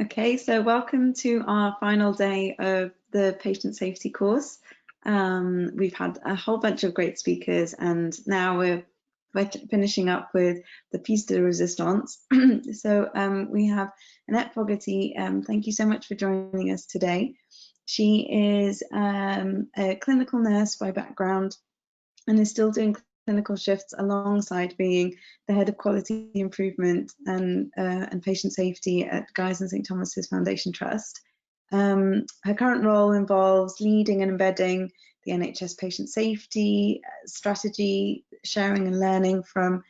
Okay, so welcome to our final day of the patient safety course. We've had a whole bunch of great speakers, and now we're finishing up with the piece de resistance. So we have Annette Fogarty. Thank you so much for joining us today. She is a clinical nurse by background and is still doing clinical shifts alongside being the head of quality improvement and patient safety at Guy's and St Thomas's Foundation Trust. Her current role involves leading and embedding the NHS patient safety strategy, sharing and learning from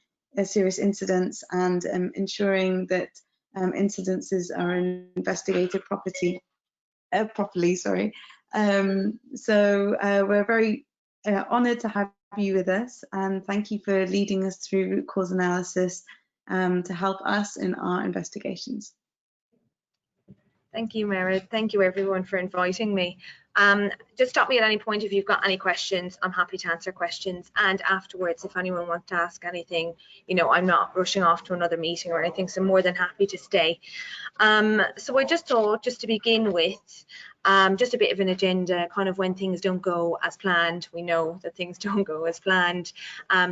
serious incidents, and ensuring that incidences are investigated properly. So we're very honoured to have you with us, and thank you for leading us through root cause analysis to help us in our investigations. Thank you, Meredith. Thank you everyone for inviting me. Just stop me at any point if you've got any questions. I'm happy to answer questions, and afterwards if anyone wants to ask anything, you know, I'm not rushing off to another meeting or anything, so more than happy to stay. So I just thought, just to begin with, just a bit of an agenda, kind of when things don't go as planned. We know that things don't go as planned.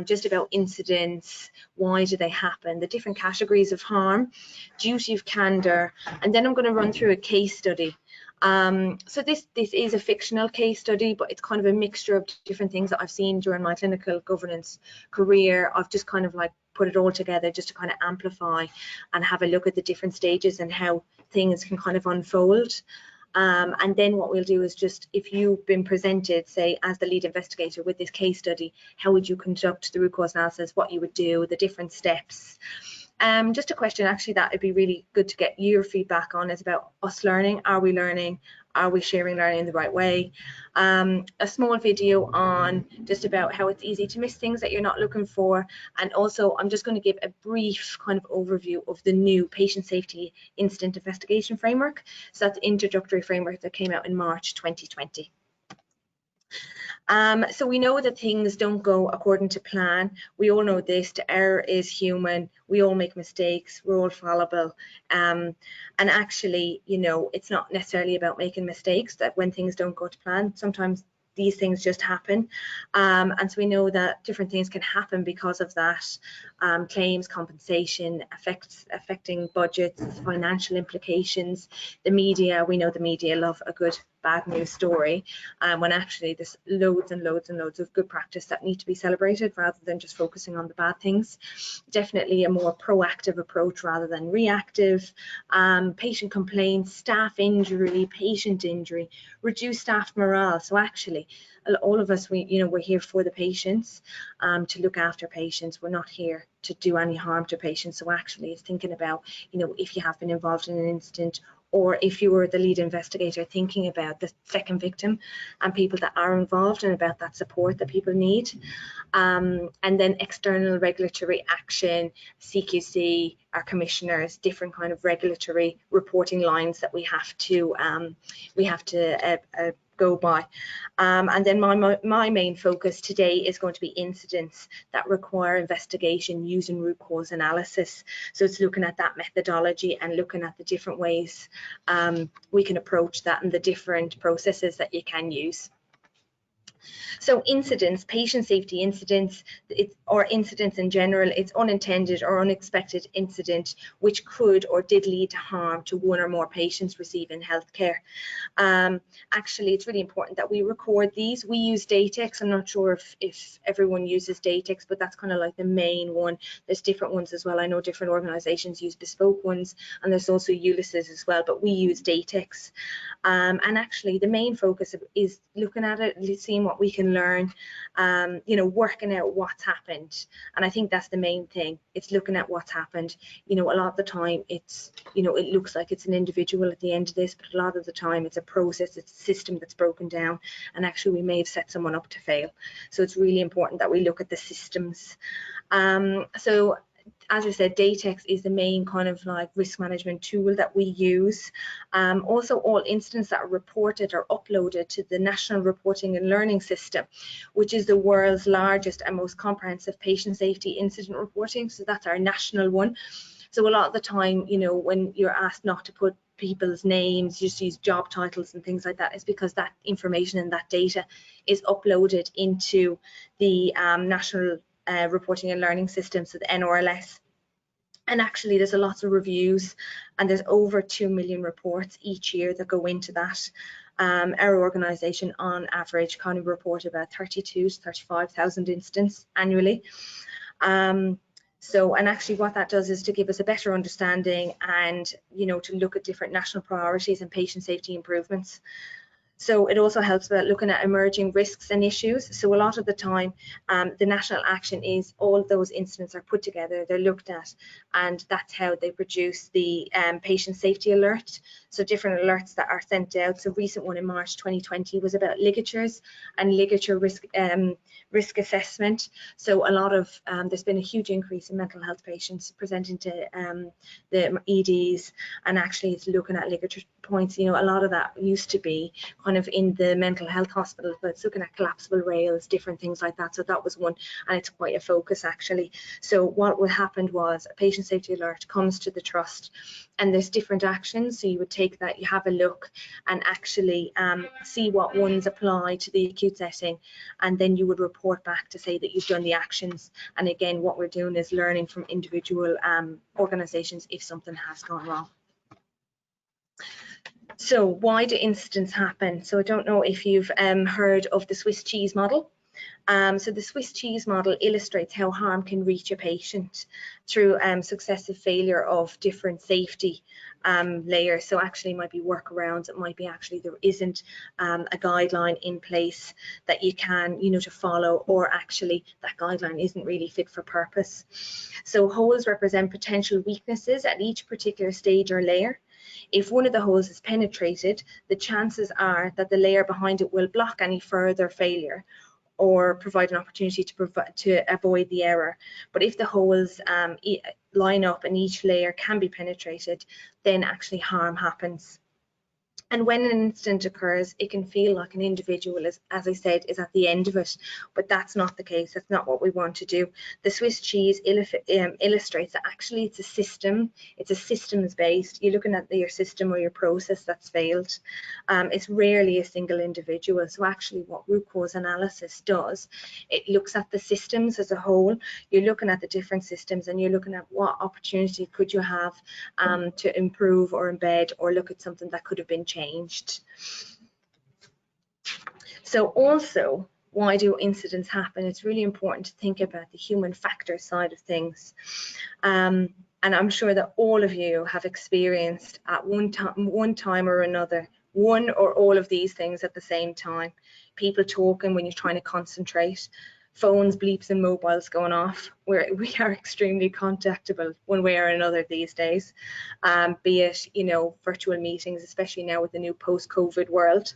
Just about incidents, why do they happen, the different categories of harm, duty of candour, and then I'm going to run through a case study. So this is a fictional case study, but it's kind of a mixture of different things that I've seen during my clinical governance career. I've just kind of like put it all together just to kind of amplify and have a look at the different stages and how things can kind of unfold. And then what we'll do is just, if you've been presented, say, as the lead investigator with this case study, how would you conduct the root cause analysis, what you would do, the different steps. Just a question actually that it'd be really good to get your feedback on is about us learning. Are we learning? Are we sharing learning in the right way? A small video on just about how it's easy to miss things that you're not looking for. And also I'm just going to give a brief kind of overview of the new patient safety incident investigation framework. So that's the introductory framework that came out in March 2020. So we know that things don't go according to plan. We all know this, the error is human. We all make mistakes, we're all fallible. And actually, you know, it's not necessarily about making mistakes, that when things don't go to plan, sometimes these things just happen. And so we know that different things can happen because of that. Claims, compensation, affecting budgets, financial implications. The media, we know the media love a good bad news story, when actually there's loads and loads and loads of good practice that need to be celebrated rather than just focusing on the bad things. Definitely a more proactive approach rather than reactive. Patient complaints, staff injury, patient injury, reduced staff morale. So actually all of us, we're here for the patients, to look after patients. We're not here to do any harm to patients. So actually it's thinking about, you know, if you have been involved in an incident, or if you were the lead investigator, thinking about the second victim and people that are involved and about that support that people need. And then external regulatory action, CQC, our commissioners, different kind of regulatory reporting lines that we have to go by. And then my main focus today is going to be incidents that require investigation using root cause analysis. So it's looking at that methodology and looking at the different ways we can approach that and the different processes that you can use. So incidents, patient safety incidents, or incidents in general, it's unintended or unexpected incident which could or did lead to harm to one or more patients receiving healthcare. Actually, it's really important that we record these. We use Datex. I'm not sure if everyone uses Datex, but that's kind of like the main one. There's different ones as well. I know different organizations use bespoke ones, and there's also Ulysses as well, but we use Datex. And actually, the main focus is looking at it, seeing what we can learn, you know, working out what's happened. And I think that's the main thing. It's looking at what's happened. You know, a lot of the time it's, you know, it looks like it's an individual at the end of this, but a lot of the time it's a process, it's a system that's broken down, and actually we may have set someone up to fail. So it's really important that we look at the systems. So as I said, Datex is the main kind of like risk management tool that we use. Also, all incidents that are reported are uploaded to the National Reporting and Learning System, which is the world's largest and most comprehensive patient safety incident reporting. So that's our national one. So a lot of the time, you know, when you're asked not to put people's names, just use job titles and things like that, is because that information and that data is uploaded into the National Reporting and Learning System, so the NRLS. And actually there's a lot of reviews, and there's over 2 million reports each year that go into that. Our organisation on average kind of report about 32 to 35,000 incidents annually. And actually what that does is to give us a better understanding and, you know, to look at different national priorities and patient safety improvements. So it also helps about looking at emerging risks and issues. So a lot of the time, the national action is all those incidents are put together, they're looked at, and that's how they produce the patient safety alert. So different alerts that are sent out. So recent one in March 2020 was about ligatures and ligature risk assessment. So a lot of, there's been a huge increase in mental health patients presenting to the EDs, and actually it's looking at ligature points. You know, a lot of that used to be kind of in the mental health hospital, but it's looking at collapsible rails, different things like that. So that was one, and it's quite a focus actually. So what happened was a patient safety alert comes to the trust, and there's different actions. So you would take that, you have a look, and actually see what ones apply to the acute setting, and then you would report back to say that you've done the actions. And again, what we're doing is learning from individual organisations if something has gone wrong. So why do incidents happen? So I don't know if you've heard of the Swiss cheese model. So the Swiss cheese model illustrates how harm can reach a patient through successive failure of different safety layers. So actually it might be workarounds, it might be actually there isn't a guideline in place that you can, you know, to follow, or actually that guideline isn't really fit for purpose. So holes represent potential weaknesses at each particular stage or layer. If one of the holes is penetrated, the chances are that the layer behind it will block any further failure or provide an opportunity to avoid the error. But if the holes line up and each layer can be penetrated, then actually harm happens. And when an incident occurs, it can feel like an individual, as I said, is at the end of it, but that's not the case. That's not what we want to do. The Swiss cheese illustrates that actually it's a system. It's a systems-based. You're looking at your system or your process that's failed. It's rarely a single individual. So actually what root cause analysis does, it looks at the systems as a whole. You're looking at the different systems, and you're looking at what opportunity could you have to improve or embed, or look at something that could have been changed. So also, why do incidents happen? It's really important to think about the human factor side of things. And I'm sure that all of you have experienced at one time or another, one or all of these things at the same time. People talking when you're trying to concentrate, phones, bleeps and mobiles going off. We are extremely contactable one way or another these days, be it, you know, virtual meetings, especially now with the new post-COVID world.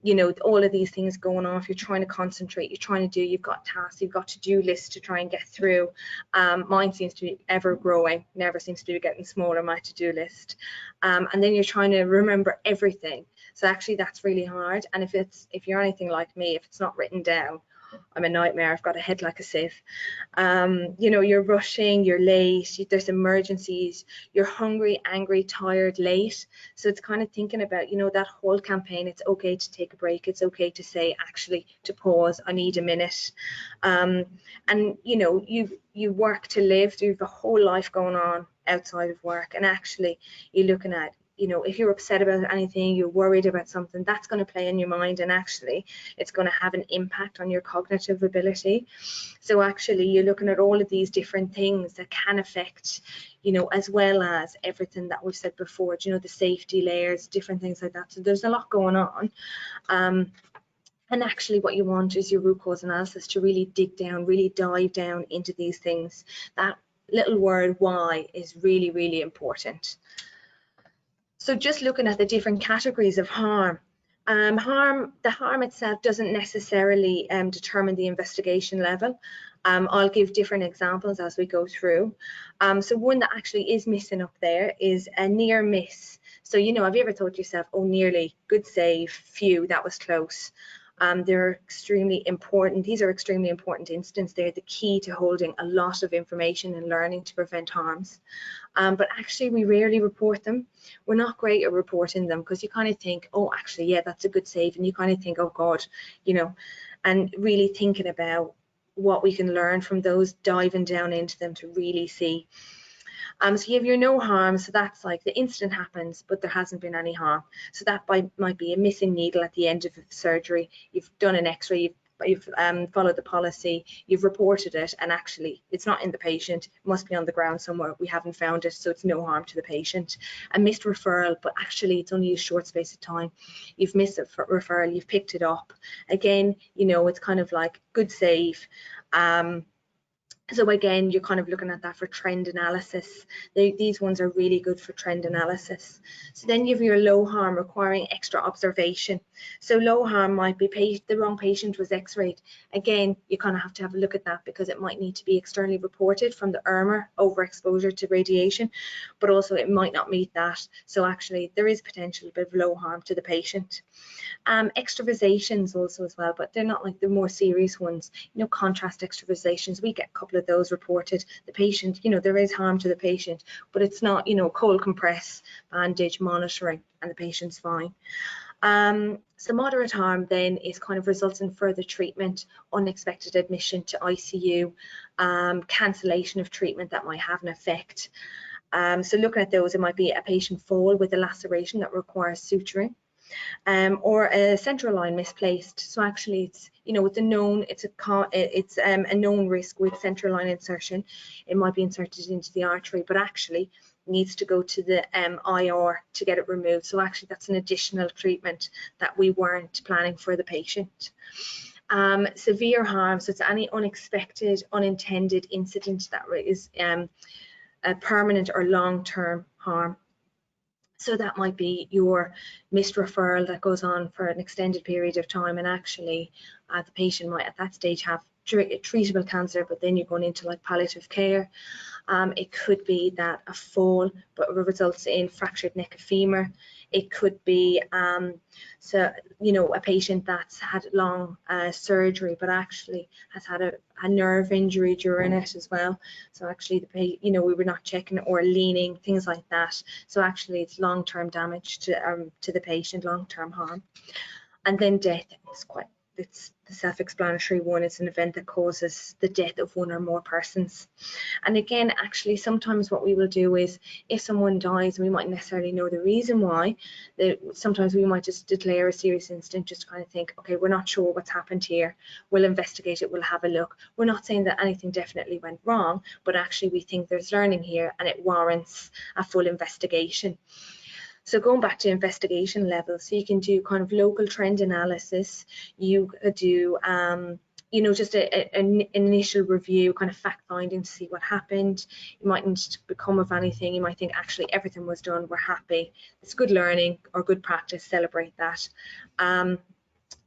You know, all of these things going off, you're trying to concentrate, you're trying to do, you've got tasks, you've got to-do lists to try and get through. Mine seems to be ever growing, never seems to be getting smaller, my to-do list. And then you're trying to remember everything. So actually that's really hard. And if you're anything like me, if it's not written down, I'm a nightmare. I've got a head like a sieve. You know, you're rushing, you're late, there's emergencies, you're hungry, angry, tired, late. So it's kind of thinking about, you know, that whole campaign. It's okay to take a break. It's okay to say, actually, to pause. I need a minute. And you know, you work to live. You have a whole life going on outside of work, and actually, you're looking at, you know, if you're upset about anything, you're worried about something, that's going to play in your mind, and actually it's going to have an impact on your cognitive ability. So actually you're looking at all of these different things that can affect, you know, as well as everything that we've said before, you know, the safety layers, different things like that. So there's a lot going on. And actually what you want is your root cause analysis to really dig down, really dive down into these things. That little word why is really, really important. So just looking at the different categories of harm. The harm itself doesn't necessarily determine the investigation level. I'll give different examples as we go through. So one that actually is missing up there is a near miss. So, you know, have you ever thought to yourself, oh, nearly, good save, phew, that was close. They're extremely important. These are extremely important incidents. They're the key to holding a lot of information and learning to prevent harms. But actually we rarely report them. We're not great at reporting them because you kind of think, oh, actually, yeah, that's a good save. And you kind of think, oh God, you know, and really thinking about what we can learn from those, diving down into them to really see. So you have your no harm, so that's like the incident happens, but there hasn't been any harm. So that might be a missing needle at the end of the surgery. You've done an x-ray, you've followed the policy, you've reported it, and actually it's not in the patient, it must be on the ground somewhere, we haven't found it, so it's no harm to the patient. A missed referral, but actually it's only a short space of time. You've missed a referral, you've picked it up. Again, you know, it's kind of like good save. So again, you're kind of looking at that for trend analysis. These ones are really good for trend analysis. So then you have your low harm requiring extra observation. So low harm might be the wrong patient was x-rayed. Again, you kind of have to have a look at that because it might need to be externally reported from the ERMR, overexposure to radiation, but also it might not meet that. So actually there is potential bit of low harm to the patient. Extravasations also as well, but they're not like the more serious ones. You know, contrast extravasations, we get a couple of those reported. The patient, you know, there is harm to the patient, but it's not, you know, cold compress, bandage, monitoring, and the patient's fine. So moderate harm then is kind of results in further treatment, unexpected admission to ICU, cancellation of treatment that might have an effect. So looking at those, it might be a patient fall with a laceration that requires suturing. Or a central line misplaced. So actually, it's, you know, it's a known known risk with central line insertion. It might be inserted into the artery, but actually needs to go to the IR to get it removed. So actually, that's an additional treatment that we weren't planning for the patient. Severe harm, so it's any unexpected, unintended incident that is a permanent or long-term harm. So that might be your missed referral that goes on for an extended period of time, and actually the patient might at that stage have treatable cancer, but then you're going into like palliative care. It could be that a fall but results in fractured neck of femur. It could be so, you know, a patient that's had long surgery but actually has had a nerve injury during it as well. So actually you know, we were not checking or leaning, things like that. So actually it's long-term damage to the patient, long-term harm. And then death, it's the self-explanatory one. It's an event that causes the death of one or more persons. And again, actually, sometimes what we will do is, if someone dies, we might necessarily know the reason why. Sometimes we might just declare a serious incident, just kind of think, okay, we're not sure what's happened here. We'll investigate it. We'll have a look. We're not saying that anything definitely went wrong, but actually we think there's learning here and it warrants a full investigation. So going back to investigation levels, so you can do kind of local trend analysis, you could do, you know, just an initial review, kind of fact finding to see what happened. You mightn't become of anything, you might think actually everything was done, we're happy, it's good learning or good practice, celebrate that. And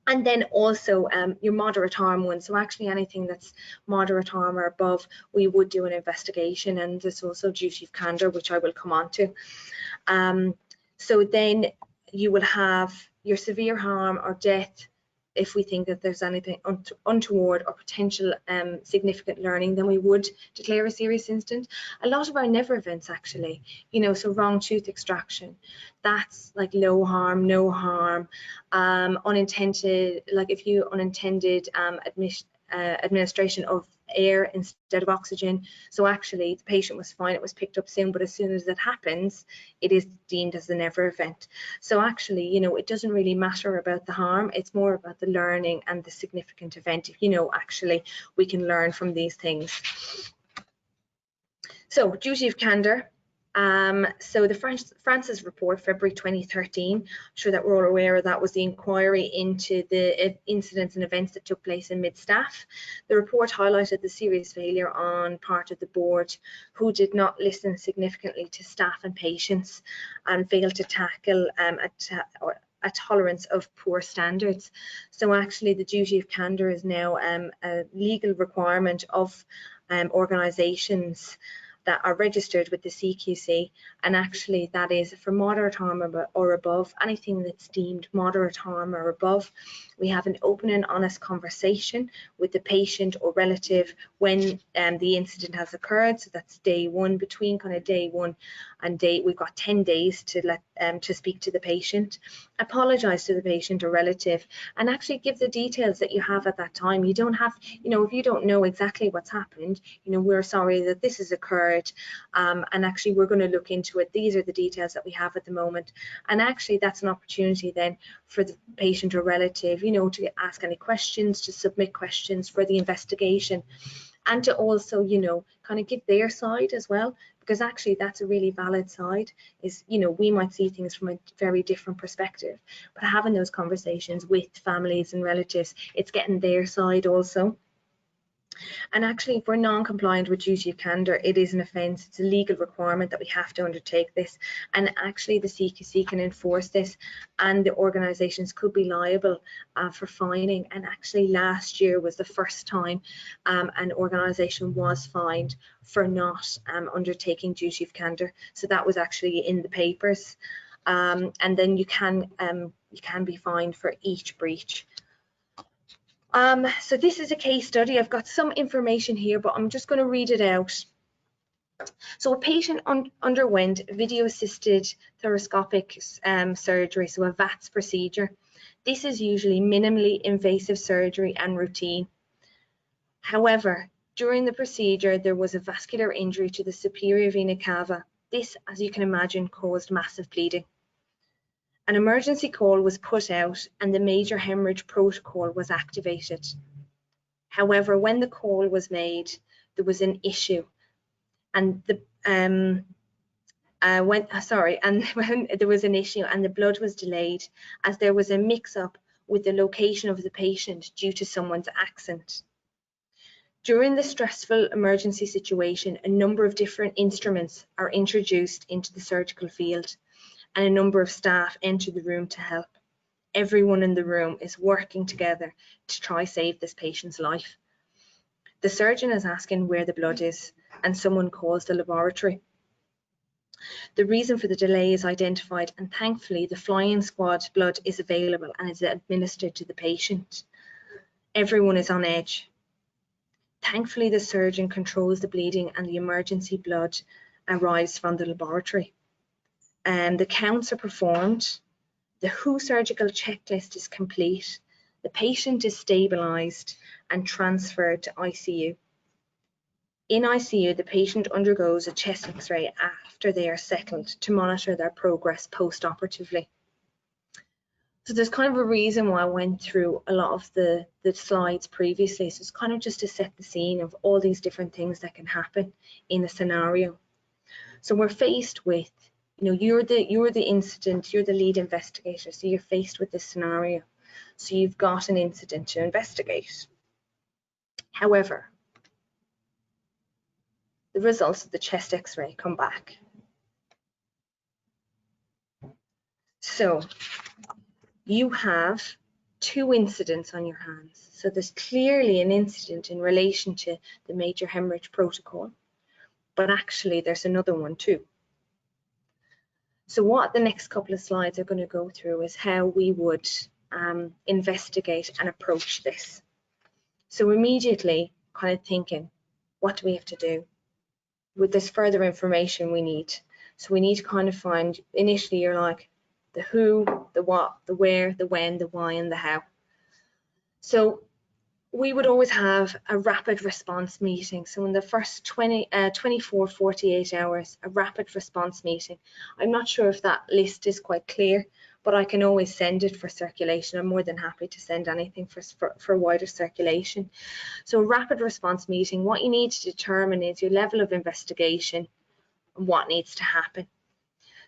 then also your moderate harm one, so actually anything that's moderate harm or above, we would do an investigation, and there's also duty of candour, which I will come on to. So then you will have your severe harm or death. If we think that there's anything untoward or potential significant learning, then we would declare a serious incident. A lot of our never events actually, you know, so wrong tooth extraction, that's like low harm, no harm. Unintended, like if you unintended administration of air instead of oxygen, so actually the patient was fine, it was picked up soon, but as soon as it happens, it is deemed as a never event. So actually, you know, it doesn't really matter about the harm, it's more about the learning and the significant event. You know, actually we can learn from these things. So duty of candour. So the Francis report, February 2013, I'm sure that we're all aware of that, was the inquiry into the incidents and events that took place in mid-staff. The report highlighted the serious failure on part of the board, who did not listen significantly to staff and patients and failed to tackle a tolerance of poor standards. So actually the duty of candour is now a legal requirement of organisations. that are registered with the CQC, and actually that is for moderate harm or above, anything that's deemed moderate harm or above. We have an open and honest conversation with the patient or relative when the incident has occurred. So that's day one. Between kind of day one and we've got 10 days to speak to the patient, apologize to the patient or relative, and actually give the details that you have at that time. You don't have, if you don't know exactly what's happened, we're sorry that this has occurred, and actually we're going to look into it. These are the details that we have at the moment. And actually that's an opportunity then for the patient or relative, to ask any questions, to submit questions for the investigation, and to also, kind of give their side as well, because actually that's a really valid side. Is, we might see things from a very different perspective, but having those conversations with families and relatives, it's getting their side also. And actually, if we're non-compliant with duty of candour, it is an offence. It's a legal requirement that we have to undertake this. And actually, the CQC can enforce this, and the organisations could be liable for fining. And actually, last year was the first time an organisation was fined for not undertaking duty of candour. So that was actually in the papers. And then you can be fined for each breach. So this is a case study. I've got some information here, but I'm just going to read it out. So a patient underwent video-assisted thoracoscopic surgery, so a VATS procedure. This is usually minimally invasive surgery and routine. However, during the procedure, there was a vascular injury to the superior vena cava. This, as you can imagine, caused massive bleeding. An emergency call was put out and the major hemorrhage protocol was activated. However, when the call was made, there was an issue, and when there was an issue and the blood was delayed, as there was a mix-up with the location of the patient due to someone's accent. During the stressful emergency situation, a number of different instruments are introduced into the surgical field, and a number of staff enter the room to help. Everyone in the room is working together to try save this patient's life. The surgeon is asking where the blood is, and someone calls the laboratory. The reason for the delay is identified, and thankfully the flying squad blood is available and is administered to the patient. Everyone is on edge. Thankfully, the surgeon controls the bleeding and the emergency blood arrives from the laboratory. The counts are performed, the WHO surgical checklist is complete, the patient is stabilised and transferred to ICU. In ICU, the patient undergoes a chest X-ray after they are settled to monitor their progress post-operatively. So there's kind of a reason why I went through a lot of the slides previously. So it's kind of just to set the scene of all these different things that can happen in a scenario. So we're faced with, you're the incident, you're the lead investigator, so you're faced with this scenario. So you've got an incident to investigate. However, the results of the chest X-ray come back. So you have two incidents on your hands. So there's clearly an incident in relation to the major hemorrhage protocol, but actually there's another one too. So what the next couple of slides are going to go through is how we would investigate and approach this. So immediately kind of thinking, what do we have to do? With this further information we need. So we need to kind of find, initially you're like, the who, the what, the where, the when, the why, and the how. So we would always have a rapid response meeting. So in the first 24, 48 hours, a rapid response meeting. I'm not sure if that list is quite clear, but I can always send it for circulation. I'm more than happy to send anything for wider circulation. So a rapid response meeting, what you need to determine is your level of investigation and what needs to happen.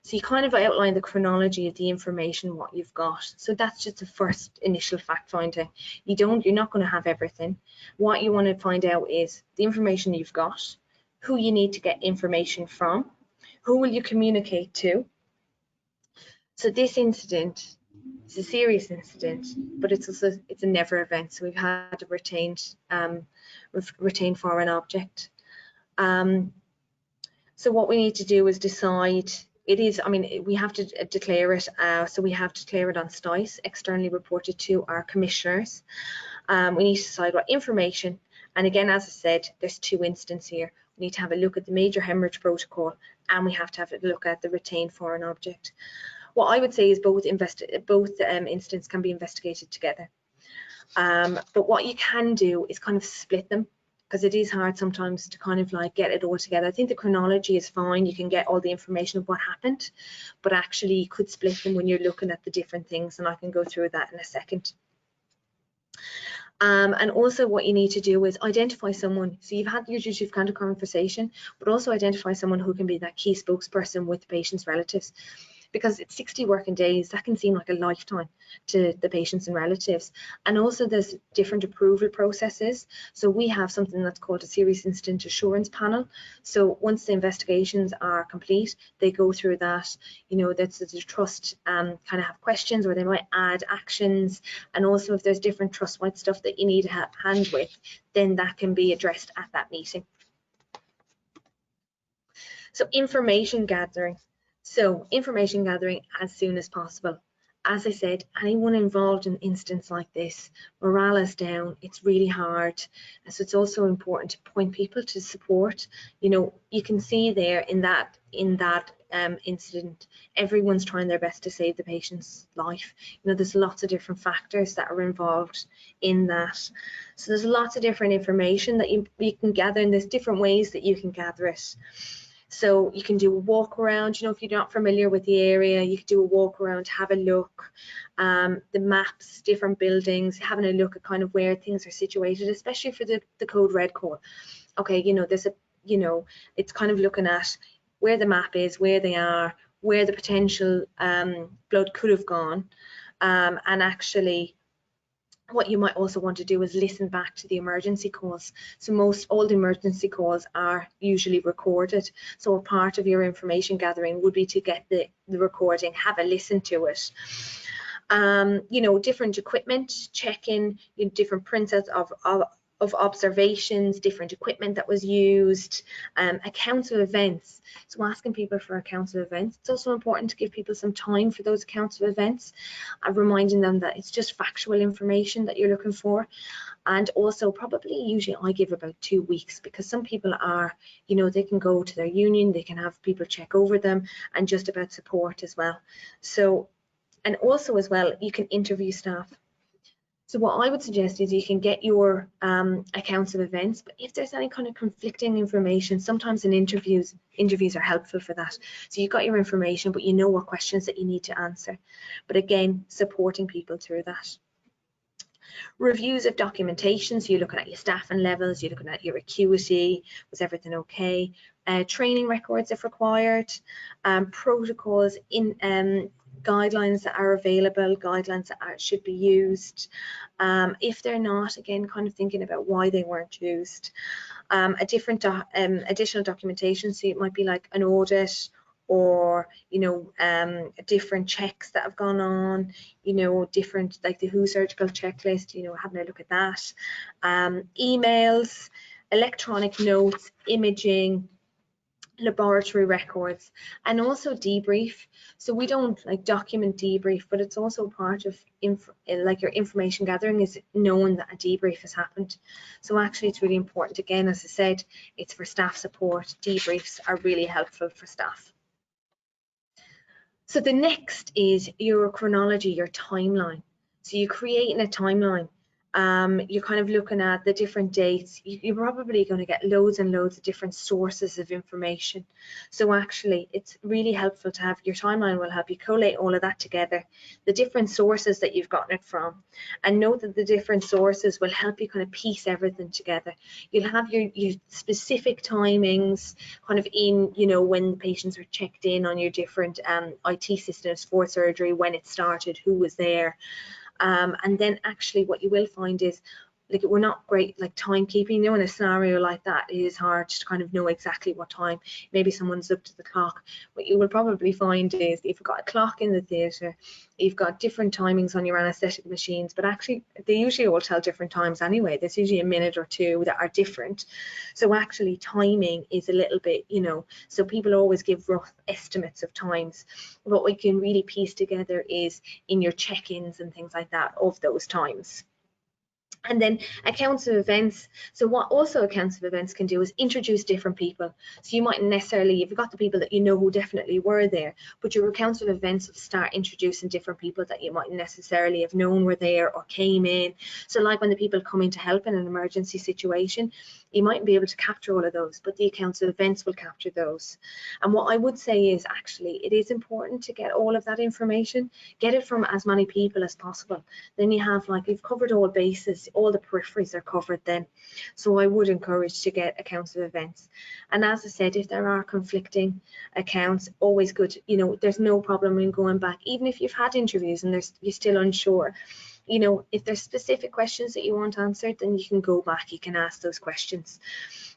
So you kind of outline the chronology of the information, what you've got. So that's just the first initial fact finding. You're not going to have everything. What you want to find out is the information you've got, who you need to get information from, who will you communicate to. So this incident is a serious incident, but it's a never event. So we've had a retained foreign object. So what we need to do is decide. It is, I mean, we have to declare it. So we have to declare it on STICE, externally reported to our commissioners. We need to decide what information. And again, as I said, there's 2 instances here. We need to have a look at the major hemorrhage protocol, and we have to have a look at the retained foreign object. What I would say is both instances can be investigated together. But what you can do is kind of split them, because it is hard sometimes to kind of like get it all together. I think the chronology is fine. You can get all the information of what happened, but actually you could split them when you're looking at the different things, and I can go through that in a second. And also what you need to do is identify someone. So you've had your duty of conduct conversation, but also identify someone who can be that key spokesperson with the patient's relatives. Because it's 60 working days, that can seem like a lifetime to the patients and relatives. And also there's different approval processes. So we have something that's called a serious incident assurance panel. So once the investigations are complete, they go through that, you know, that's the trust kind of have questions, or they might add actions. And also if there's different trust-wide stuff that you need to have hand with, then that can be addressed at that meeting. So information gathering. So information gathering as soon as possible. As I said, anyone involved in an instance like this, morale is down, it's really hard. So it's also important to point people to support. You know, you can see there in that incident, everyone's trying their best to save the patient's life. You know, there's lots of different factors that are involved in that. So there's lots of different information that you can gather, and there's different ways that you can gather it. So you can do a walk around, you know, if you're not familiar with the area, you can do a walk around, have a look, the maps, different buildings, having a look at kind of where things are situated, especially for the Code Red call. Okay, you know, there's a, you know, it's kind of looking at where the map is, where they are, where the potential blood could have gone, and actually what you might also want to do is listen back to the emergency calls. So all the emergency calls are usually recorded. So a part of your information gathering would be to get the recording, have a listen to it. You know, different equipment, checking, you know, different printouts of observations, different equipment that was used, accounts of events. So asking people for accounts of events. It's also important to give people some time for those accounts of events, reminding them that it's just factual information that you're looking for. And also probably usually I give about 2 weeks, because some people are, you know, they can go to their union, they can have people check over them, and just about support as well. So, and also as well, you can interview staff. So what I would suggest is you can get your accounts of events, but if there's any kind of conflicting information, sometimes in interviews are helpful for that. So you've got your information, but you know what questions that you need to answer. But again, supporting people through that. Reviews of documentation, so you're looking at your staffing levels, you're looking at your acuity, was everything okay? Training records if required, protocols, in guidelines that are available, guidelines that should be used. If they're not, again, kind of thinking about why they weren't used. Additional documentation, so it might be like an audit, or, you know, different checks that have gone on, you know, different, like the WHO surgical checklist, you know, having a look at that. Emails, electronic notes, imaging, laboratory records, and also debrief. So we don't like document debrief, but it's also part of like your information gathering is knowing that a debrief has happened. So actually it's really important. Again, as I said, it's for staff support. Debriefs are really helpful for staff. So the next is your chronology, your timeline. So you're creating a timeline. You're kind of looking at the different dates. You're probably going to get loads and loads of different sources of information. So actually, it's really helpful to have your timeline will help you collate all of that together, the different sources that you've gotten it from, and know that the different sources will help you kind of piece everything together. You'll have your specific timings kind of in, you know, when the patients are checked in on your different IT systems for surgery, when it started, who was there. And then actually what you will find is like we're not great like timekeeping. You know, in a scenario like that, it is hard to kind of know exactly what time. Maybe someone's looked at the clock. What you will probably find is if you've got a clock in the theatre, you've got different timings on your anaesthetic machines, but actually they usually all tell different times anyway. There's usually a minute or two that are different. So actually timing is a little bit, you know, so people always give rough estimates of times. What we can really piece together is in your check-ins and things like that of those times. And then accounts of events. So what also accounts of events can do is introduce different people. So you mightn't necessarily, you've got the people that you know who definitely were there, but your accounts of events will start introducing different people that you mightn't necessarily have known were there or came in. So like when the people come in to help in an emergency situation, you mightn't be able to capture all of those, but the accounts of events will capture those. And what I would say is actually it is important to get all of that information, get it from as many people as possible. Then you have like, you've covered all bases, all the peripheries are covered then. So I would encourage to get accounts of events. And as I said, if there are conflicting accounts, always good, you know, there's no problem in going back, even if you've had interviews and you're still unsure. You know, if there's specific questions that you want answered, then you can go back, you can ask those questions.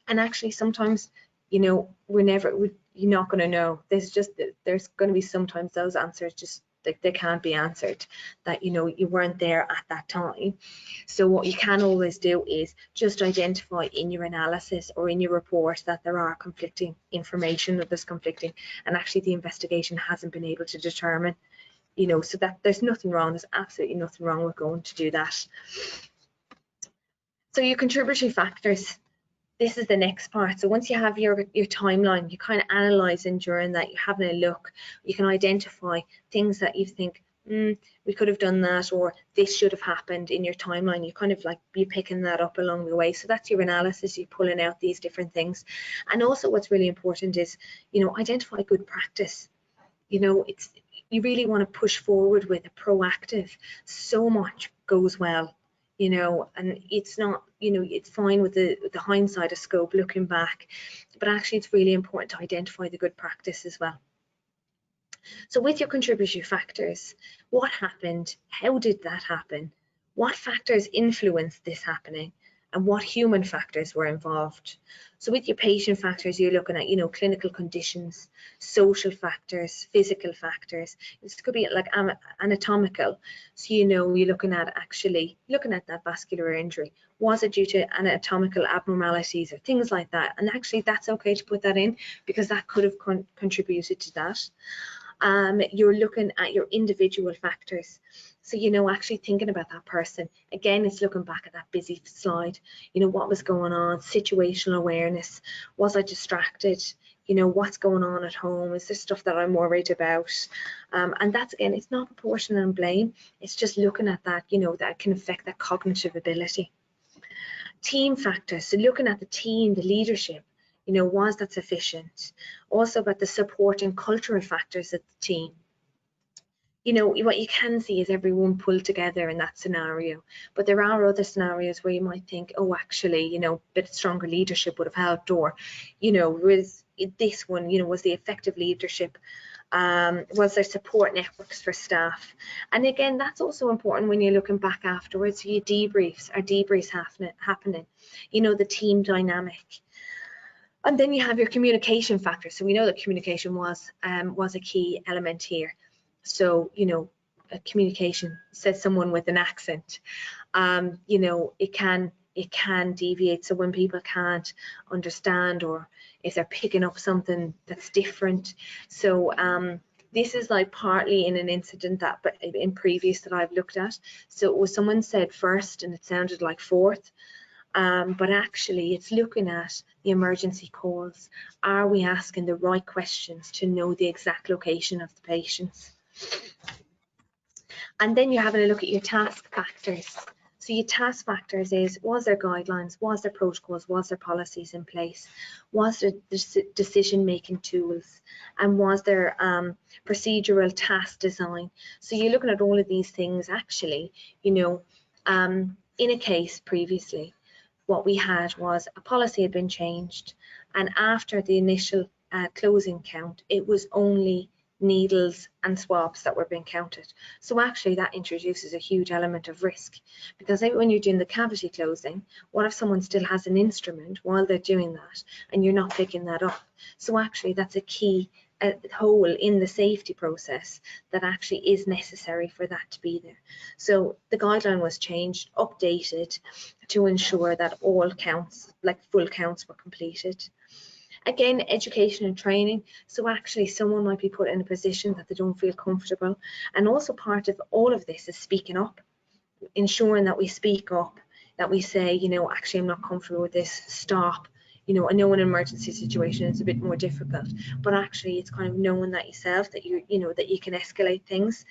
And actually sometimes, you know, you're not going to know. There's going to be sometimes those answers just they can't be answered, that, you know, you weren't there at that time. So what you can always do is just identify in your analysis or in your report that there are conflicting information, that there's conflicting, and actually the investigation hasn't been able to determine, you know, so that there's nothing wrong, there's absolutely nothing wrong with going to do that. So your contributory factors, this is the next part. So once you have your timeline, you kind of analysing during that, you're having a look, you can identify things that you think, we could have done that, or this should have happened in your timeline. You kind of like, you're picking that up along the way. So that's your analysis, you're pulling out these different things. And also what's really important is, you know, identify good practice. You know, you really want to push forward with a proactive. So much goes well, you know, and it's not, you know, it's fine with the hindsight of scope looking back, but actually it's really important to identify the good practice as well. So with your contributory factors, what happened? How did that happen? What factors influenced this happening? And what human factors were involved? So with your patient factors, you're looking at, you know, clinical conditions, social factors, physical factors. This could be like anatomical. So, you know, you're looking at that vascular injury. Was it due to anatomical abnormalities or things like that? And actually that's okay to put that in, because that could have contributed to that. You're looking at your individual factors. So, you know, actually thinking about that person. Again, it's looking back at that busy slide. You know, what was going on? Situational awareness. Was I distracted? You know, what's going on at home? Is there stuff that I'm worried about? And that's, again, it's not proportion and blame. It's just looking at that, you know, that can affect that cognitive ability. Team factors. So looking at the team, the leadership. You know, was that sufficient? Also about the support and cultural factors of the team. You know, what you can see is everyone pulled together in that scenario, but there are other scenarios where you might think, oh, actually, you know, a bit stronger leadership would have helped, or, you know, was this one, you know, was the effective leadership, was there support networks for staff? And again, that's also important when you're looking back afterwards. Your debriefs, are debriefs happening, you know, the team dynamic. And then you have your communication factor. So we know that communication was a key element here. So, you know, communication, says someone with an accent, you know, it can deviate. So when people can't understand, or if they're picking up something that's different. So this is like partly in an incident that, but in previous that I've looked at. So it was someone said first and it sounded like fourth. But actually it's looking at the emergency calls. Are we asking the right questions to know the exact location of the patients? And then you're having a look at your task factors. So your task factors is, was there guidelines, was there protocols, was there policies in place, was there decision-making tools, and was there procedural task design? So you're looking at all of these things. Actually, you know, in a case previously, what we had was a policy had been changed, and after the initial closing count, it was only needles and swabs that were being counted. So actually that introduces a huge element of risk, because when you're doing the cavity closing, what if someone still has an instrument while they're doing that and you're not picking that up? So actually that's a key hole in the safety process that actually is necessary for that to be there. So the guideline was changed, updated to ensure that all counts, like full counts, were completed. Again, education and training. So actually someone might be put in a position that they don't feel comfortable. And also part of all of this is speaking up, ensuring that we speak up, that we say, you know, actually I'm not comfortable with this, stop. You know, I know in an emergency situation it's a bit more difficult, but actually it's kind of knowing that yourself, that you know, that you can escalate things.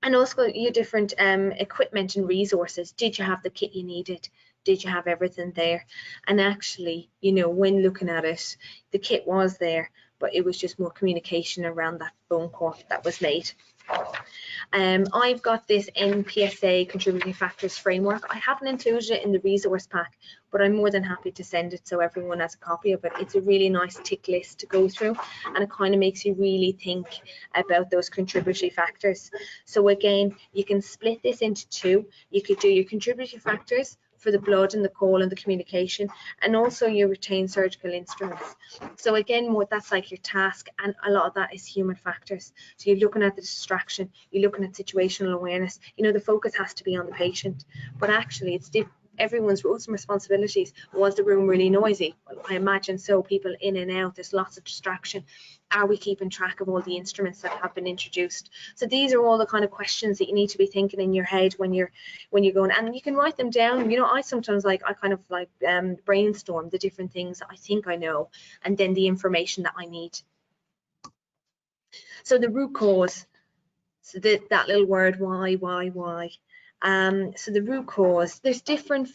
And also your different equipment and resources. Did you have the kit you needed? Did you have everything there? And actually, you know, when looking at it, the kit was there, but it was just more communication around that phone call that was made. I've got this NPSA contributing factors framework. I haven't included it in the resource pack, but I'm more than happy to send it so everyone has a copy of it. It's a really nice tick list to go through, and it kind of makes you really think about those contributory factors. So again, you can split this into two. You could do your contributory factors for the blood and the call and the communication, and also your retained surgical instruments. So again, that's like your task, and a lot of that is human factors. So you're looking at the distraction, you're looking at situational awareness. You know, the focus has to be on the patient, but actually it's everyone's roles and responsibilities. Was the room really noisy? Well, I imagine so. People in and out, there's lots of distraction. Are we keeping track of all the instruments that have been introduced? So these are all the kind of questions that you need to be thinking in your head when you're going, and you can write them down. You know, I sometimes I kind of brainstorm the different things that I think I know, and then the information that I need. So the root cause, so that little word, why. So the root cause, there's different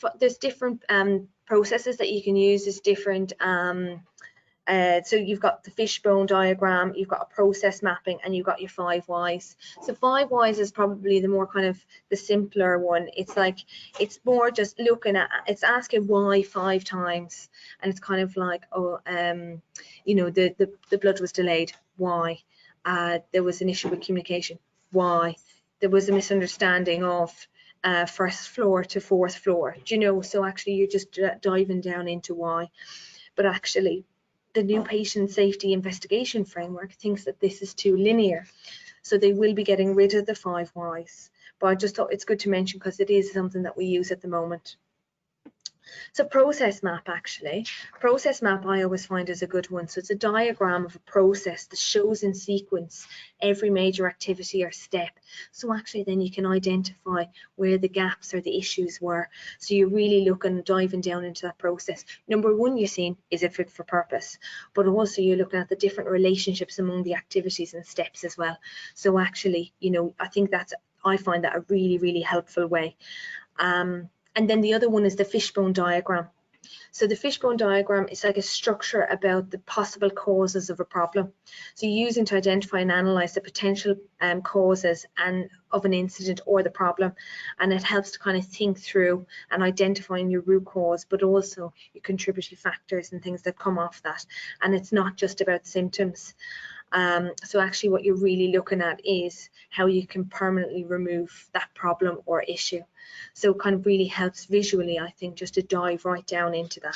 processes that you can use. There's different so you've got the fishbone diagram, you've got a process mapping, and you've got your 5 whys. So 5 whys is probably the more kind of the simpler one. It's like, it's more just looking at, it's asking why 5 times, and it's kind of like, oh, you know, the blood was delayed, why? There was an issue with communication, why? There was a misunderstanding of first floor to 4th floor, do you know? So actually you're just diving down into why. But actually the new patient safety investigation framework thinks that this is too linear, so they will be getting rid of the 5 whys. But I just thought it's good to mention because it is something that we use at the moment. So process map, actually, process map I always find is a good one. So it's a diagram of a process that shows in sequence every major activity or step. So actually then you can identify where the gaps or the issues were. So you're really looking, diving down into that process. Number one, you're seeing, is it fit for purpose? But also you're looking at the different relationships among the activities and steps as well. So actually, you know, I find that a really, really helpful way. And then the other one is the fishbone diagram. So the fishbone diagram is like a structure about the possible causes of a problem. So you're using to identify and analyze the potential causes of an incident or the problem, and it helps to kind of think through and identifying your root cause, but also your contributory factors and things that come off that. And it's not just about symptoms. So actually what you're really looking at is how you can permanently remove that problem or issue. So it kind of really helps visually, I think, just to dive right down into that.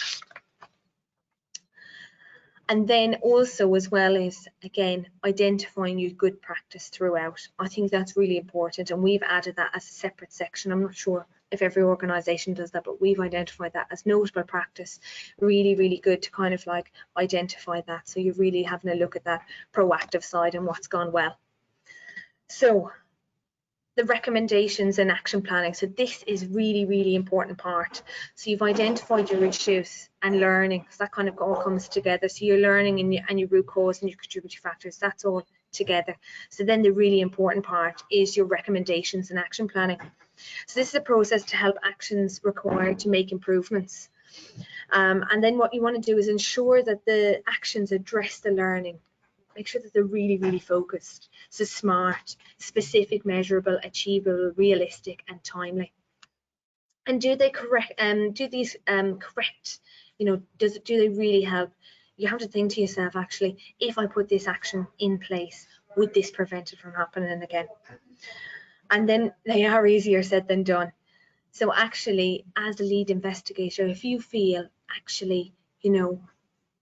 And then also, as well as, again, identifying your good practice throughout. I think that's really important, and we've added that as a separate section. I'm not sure if every organisation does that, but we've identified that as notable practice. Really, really good to kind of like identify that. So you're really having a look at that proactive side and what's gone well. So the recommendations and action planning. So this is really, really important part. So you've identified your issues and learning, because that kind of all comes together. So you're learning and your root cause and your contributory factors, that's all together. So then the really important part is your recommendations and action planning. So this is a process to help actions required to make improvements. And then what you want to do is ensure that the actions address the learning. Make sure that they're really, really focused. So smart, specific, measurable, achievable, realistic, and timely. And do they correct? Do these correct? You know, do they really help? you have to think to yourself, actually, if I put this action in place, would this prevent it from happening again? And then they are easier said than done. So actually, as a lead investigator, if you feel actually, you know,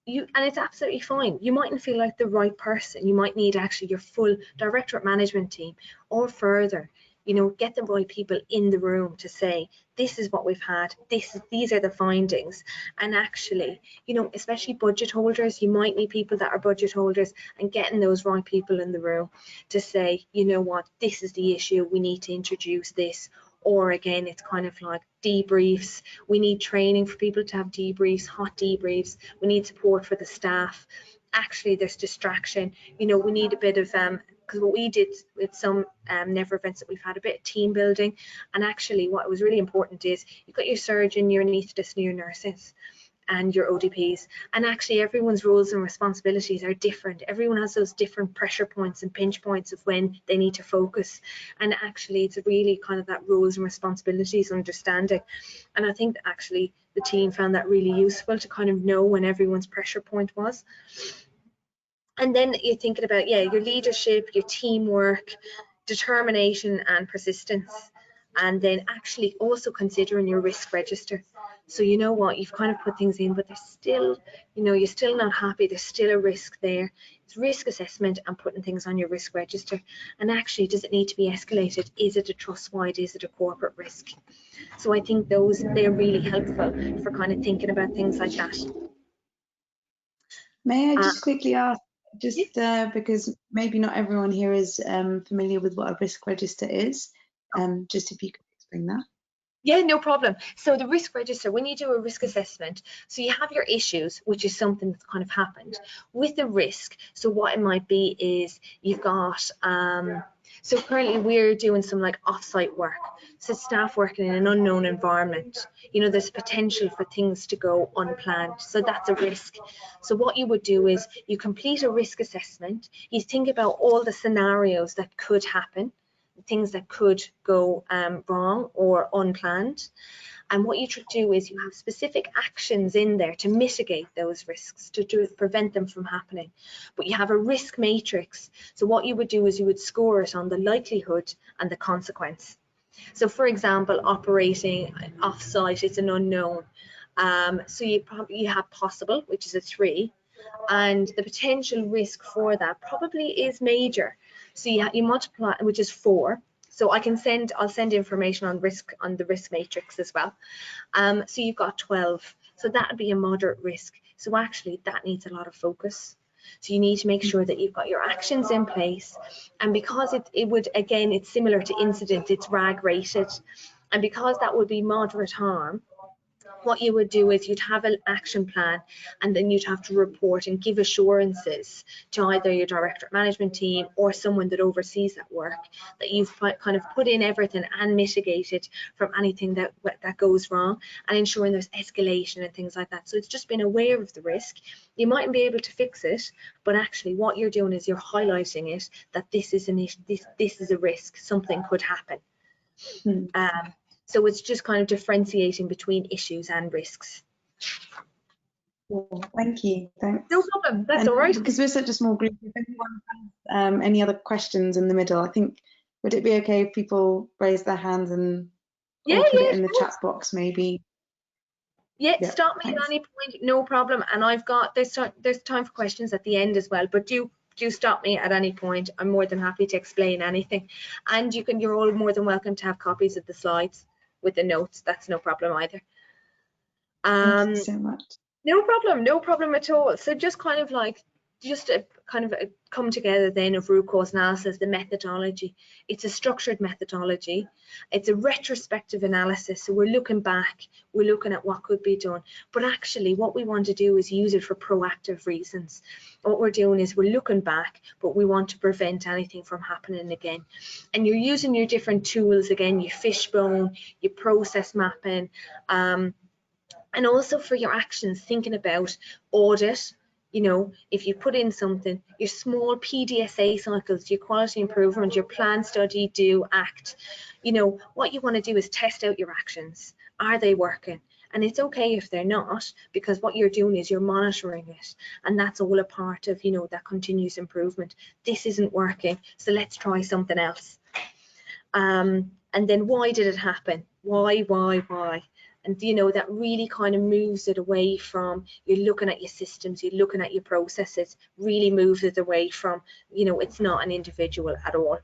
and it's absolutely fine, you mightn't feel like the right person, you might need actually your full directorate management team, or further, you know, get the right people in the room to say, this is what we've had, these are the findings. And actually, you know, especially budget holders, you might need people that are budget holders, and getting those right people in the room to say, you know what, this is the issue, we need to introduce this. Or again, it's kind of like debriefs. We need training for people to have debriefs, hot debriefs. We need support for the staff. Actually, there's distraction. You know, we need a bit of, because what we did with some Never events that we've had, a bit of team building. And actually, what was really important is you've got your surgeon, your anaesthetists, and your nurses, and your ODPs, and actually everyone's roles and responsibilities are different. Everyone has those different pressure points and pinch points of when they need to focus, and actually it's really kind of that roles and responsibilities understanding. And I think that actually the team found that really useful to kind of know when everyone's pressure point was. And then you're thinking about, yeah, your leadership, your teamwork, determination and persistence, and then actually also considering your risk register. So you know what, you've kind of put things in, but there's still, you know, you're still not happy, there's still a risk there. It's risk assessment and putting things on your risk register. And actually, does it need to be escalated? Is it a trust-wide? Is it a corporate risk? So I think they're really helpful for kind of thinking about things like that. May I just quickly ask, just because maybe not everyone here is familiar with what a risk register is, just if you could explain that. Yeah, no problem. So the risk register, when you do a risk assessment, so you have your issues, which is something that's kind of happened with the risk. So what it might be is you've got, so currently we're doing some like off-site work. So staff working in an unknown environment, you know, there's potential for things to go unplanned. So that's a risk. So what you would do is you complete a risk assessment. You think about all the scenarios that could happen, things that could go wrong or unplanned. And what you should do is you have specific actions in there to mitigate those risks, to prevent them from happening. But you have a risk matrix. So what you would do is you would score it on the likelihood and the consequence. So for example, operating off-site is an unknown. So you have possible, which is a 3, and the potential risk for that probably is major. So you multiply, which is 4. So I'll send information on risk on the risk matrix as well. So you've got 12. So that would be a moderate risk. So actually that needs a lot of focus. So you need to make sure that you've got your actions in place. And because it would, again, it's similar to incident, it's RAG rated. And because that would be moderate harm, what you would do is you'd have an action plan, and then you'd have to report and give assurances to either your directorate management team or someone that oversees that work, that you've kind of put in everything and mitigated from anything that goes wrong, and ensuring there's escalation and things like that. So it's just being aware of the risk. You mightn't be able to fix it, but actually what you're doing is you're highlighting it, that this is an issue, this is a risk, something could happen. So it's just kind of differentiating between issues and risks. Well, thank you. Thanks. No problem. That's all right. Because we're such a small group, if anyone has any other questions in the middle, I think, would it be okay if people raise their hands and put it in the chat box maybe? Yeah, stop me at any point, no problem. And I've got, there's time for questions at the end as well, but do stop me at any point. I'm more than happy to explain anything. And you're all more than welcome to have copies of the slides with the notes. That's no problem either. Thank you so much. No problem at all. So just kind of like, come together then of root cause analysis, the methodology. It's a structured methodology. It's a retrospective analysis. So we're looking back, we're looking at what could be done. But actually what we want to do is use it for proactive reasons. What we're doing is we're looking back, but we want to prevent anything from happening again. And you're using your different tools again, your fishbone, your process mapping, and also for your actions, thinking about audit. You know, if you put in something, your small PDSA cycles, your quality improvement, your plan, study, do, act, you know, what you want to do is test out your actions. Are they working? And it's okay if they're not, because what you're doing is you're monitoring it, and that's all a part of, you know, that continuous improvement. This isn't working, so let's try something else. And then why did it happen? Why? And you know, that really kind of moves it away from you're looking at your systems, you're looking at your processes, really moves it away from, you know, it's not an individual at all.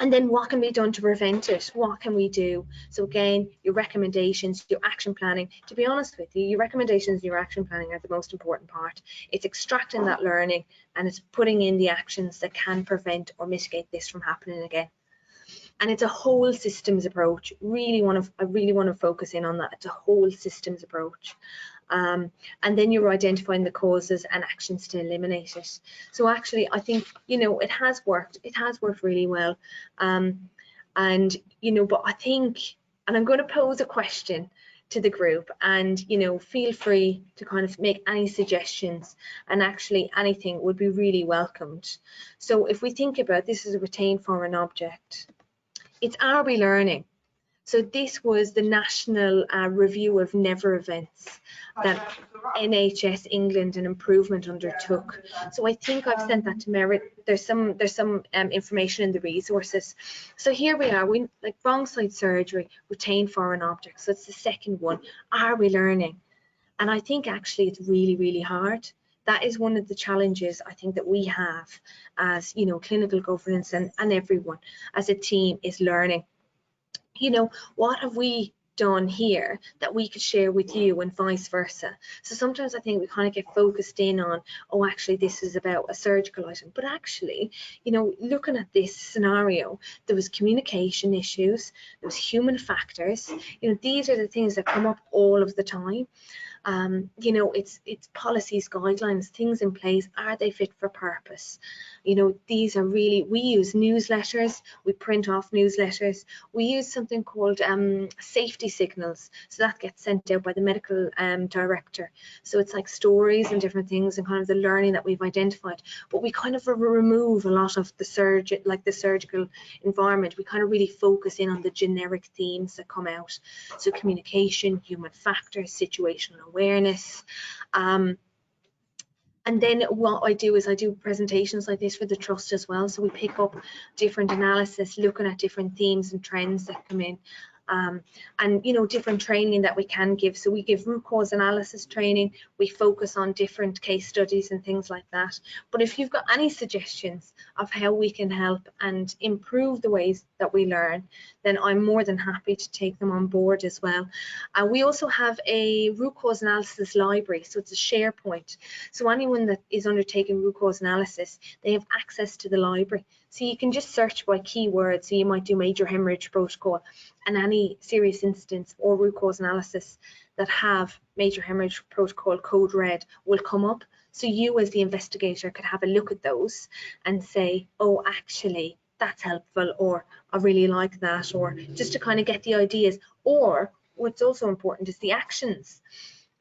And then what can be done to prevent it? What can we do? So again, your recommendations, your action planning. To be honest with you, your recommendations and your action planning are the most important part. It's extracting that learning and it's putting in the actions that can prevent or mitigate this from happening again. And it's a whole systems approach. I really want to focus in on that. It's a whole systems approach. And then you're identifying the causes and actions to eliminate it. So actually, I think, you know, it has worked. It has worked really well. And, you know, but I think, and I'm going to pose a question to the group, and, you know, feel free to kind of make any suggestions, and actually anything would be really welcomed. So if we think about this as a retained foreign object, it's are we learning? So this was the national review of never events that NHS England and Improvement undertook. So I think I've sent that to Merit. There's some information in the resources. So here we are, we like wrong side surgery, retained foreign objects. So it's the second one. Are we learning? And I think actually it's really, really hard. That is one of the challenges I think that we have as, you know, clinical governance and everyone as a team is learning. You know, what have we done here that we could share with you and vice versa? So sometimes I think we kind of get focused in on, oh, actually this is about a surgical item, but actually, you know, looking at this scenario, there was communication issues, there was human factors. You know, these are the things that come up all of the time. You know, it's policies, guidelines, things in place. Are they fit for purpose? You know, these are really, we use newsletters, we print off newsletters, we use something called safety signals. So that gets sent out by the medical director. So it's like stories and different things and kind of the learning that we've identified. But we kind of remove a lot of the surgical environment. We kind of really focus in on the generic themes that come out. So communication, human factors, situational awareness. And then what I do is I do presentations like this for the trust as well. So we pick up different analysis, looking at different themes and trends that come in. And, you know, different training that we can give. So we give root cause analysis training, we focus on different case studies and things like that. But if you've got any suggestions of how we can help and improve the ways that we learn, then I'm more than happy to take them on board as well. We also have a root cause analysis library, so it's a SharePoint. So anyone that is undertaking root cause analysis, they have access to the library. So you can just search by keywords. So you might do major hemorrhage protocol, and any serious incidents or root cause analysis that have major hemorrhage protocol code red will come up. So you as the investigator could have a look at those and say, oh, actually, that's helpful, or I really like that, or just to kind of get the ideas. Or what's also important is the actions.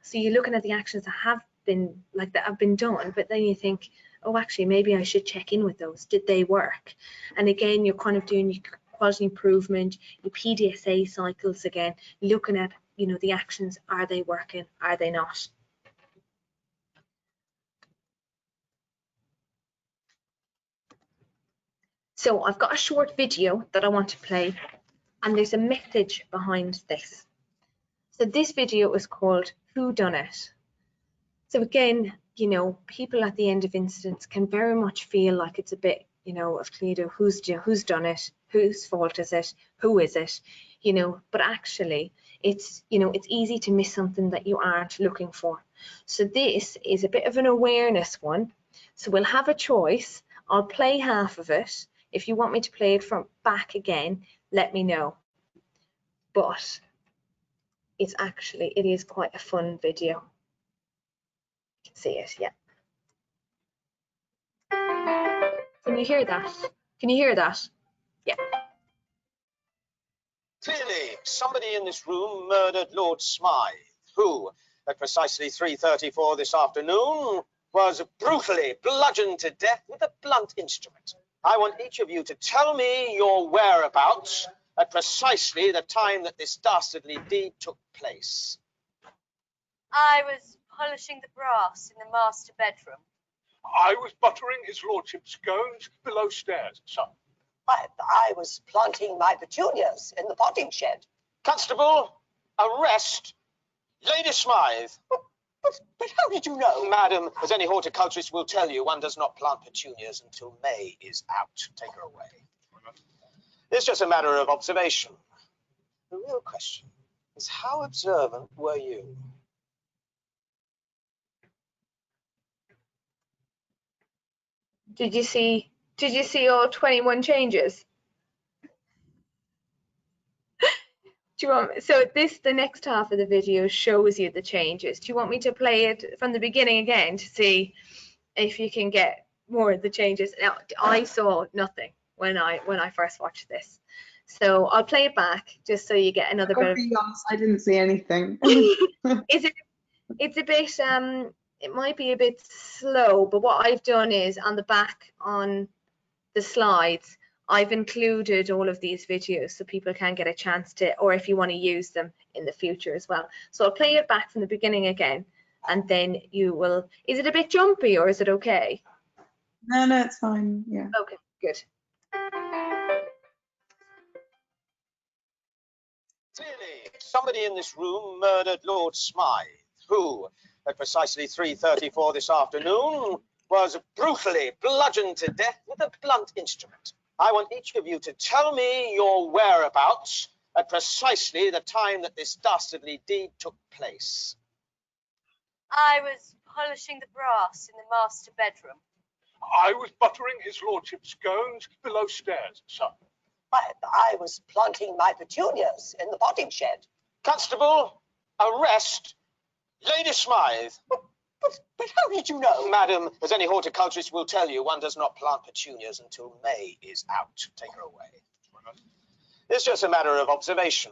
So you're looking at the actions that have been done, but then you think, oh, actually, maybe I should check in with those. Did they work? And again, you're kind of doing your quality improvement, your PDSA cycles again, looking at, you know, the actions. Are they working? Are they not? So I've got a short video that I want to play, and there's a message behind this. So this video is called Who Done It? So again, you know, people at the end of incidents can very much feel like it's a bit, you know, of Cledo, who's done it, whose fault is it, who is it, you know, but actually it's, you know, it's easy to miss something that you aren't looking for. So this is a bit of an awareness one. So we'll have a choice. I'll play half of it. If you want me to play it from back again, let me know. But it's actually, it is quite a fun video. You can see it, yeah. Can you hear that? Can you hear that? Yeah. Clearly, somebody in this room murdered Lord Smythe, who, at precisely 3:34 this afternoon, was brutally bludgeoned to death with a blunt instrument. I want each of you to tell me your whereabouts at precisely the time that this dastardly deed took place? I was polishing the brass in the master bedroom. I was buttering his lordship's scones below stairs, sir. I was planting my petunias in the potting shed. Constable, arrest Lady Smythe. But how did you know? Madam, as any horticulturist will tell you, one does not plant petunias until May is out. Take her away. It's just a matter of observation. The real question is, how observant were you? Did you see all 21 changes? Do you want, so the next half of the video shows you the changes. Do you want me to play it from the beginning again to see if you can get more of the changes? Now, I saw nothing when I first watched this, so I'll play it back just so you get another bit of. I'll be honest, I didn't see anything. It's a bit it might be a bit slow, but what I've done is on the back on the slides, I've included all of these videos so people can get a chance to, or if you want to use them in the future as well. So I'll play it back from the beginning again, and then you will. Is it a bit jumpy or is it okay? No, it's fine. Yeah. Okay, good. Clearly, somebody in this room murdered Lord Smythe, who, at precisely 3:34 this afternoon, was brutally bludgeoned to death with a blunt instrument. I want each of you to tell me your whereabouts at precisely the time that this dastardly deed took place. I was polishing the brass in the master bedroom. I was buttering his lordship's scones below stairs, sir. I was planting my petunias in the potting shed. Constable, arrest Lady Smythe. But how did you know? Madam, as any horticulturist will tell you, one does not plant petunias until May is out. Take her away. It's just a matter of observation.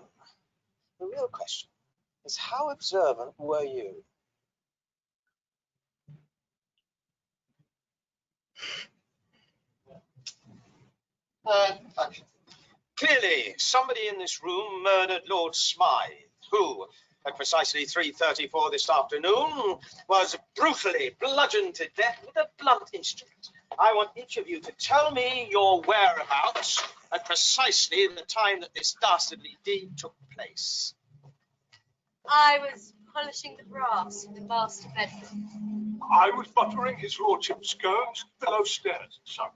The real question is, how observant were you? Clearly, somebody in this room murdered Lord Smythe, who, at precisely 3:34 this afternoon, was brutally bludgeoned to death with a blunt instrument. I want each of you to tell me your whereabouts at precisely the time that this dastardly deed took place. I was polishing the brass in the master bedroom. I was buttering his lordship's scones below stairs, sir.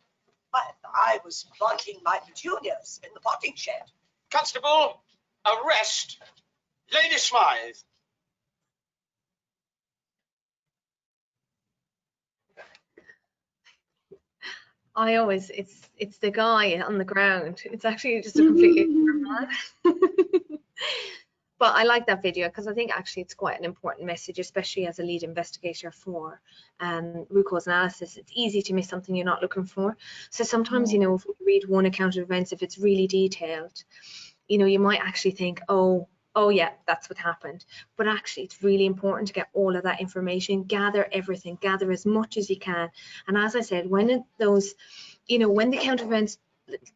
I was planting my petunias in the potting shed. Constable, arrest Lady Smythe. It's the guy on the ground. It's actually just a completely different man. But I like that video because I think actually it's quite an important message, especially as a lead investigator for root cause analysis. It's easy to miss something you're not looking for. So sometimes, you know, if we read one account of events, if it's really detailed, you know, you might actually think, oh yeah, that's what happened. But actually, it's really important to get all of that information, gather everything, gather as much as you can. And as I said, when those, you know, when the account of events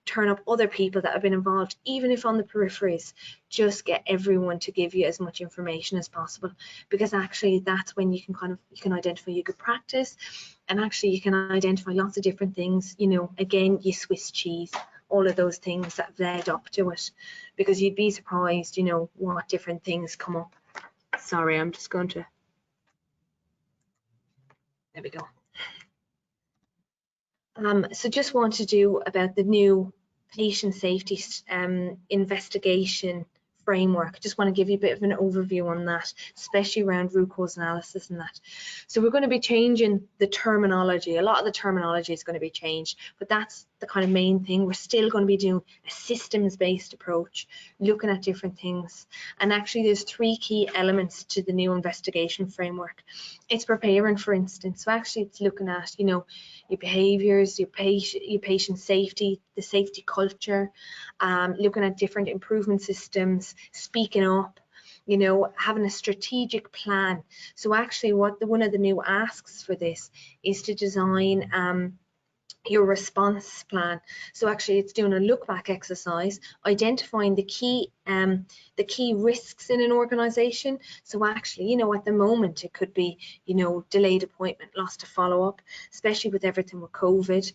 turn up other people that have been involved, even if on the peripheries, just get everyone to give you as much information as possible, because actually that's when you can identify your good practice, and actually you can identify lots of different things, you know, again, you Swiss cheese, all of those things that have led up to it, because you'd be surprised, you know, what different things come up. Sorry, I'm just going to, there we go. So just want to do about the new patient safety investigation framework. Just want to give you a bit of an overview on that, especially around root cause analysis and that. So we're going to be changing the terminology. A lot of the terminology is going to be changed, but that's the kind of main thing. We're still going to be doing a systems-based approach, looking at different things. And actually there's 3 key elements to the new investigation framework. It's preparing, for instance. So actually it's looking at, you know, your behaviors, your patient safety, the safety culture, looking at different improvement systems, speaking up, you know, having a strategic plan. So actually one of the new asks for this is to design your response plan. So actually it's doing a look back exercise, identifying the key risks in an organization. So actually, you know, at the moment it could be, you know, delayed appointment, lost to follow up, especially with everything with COVID.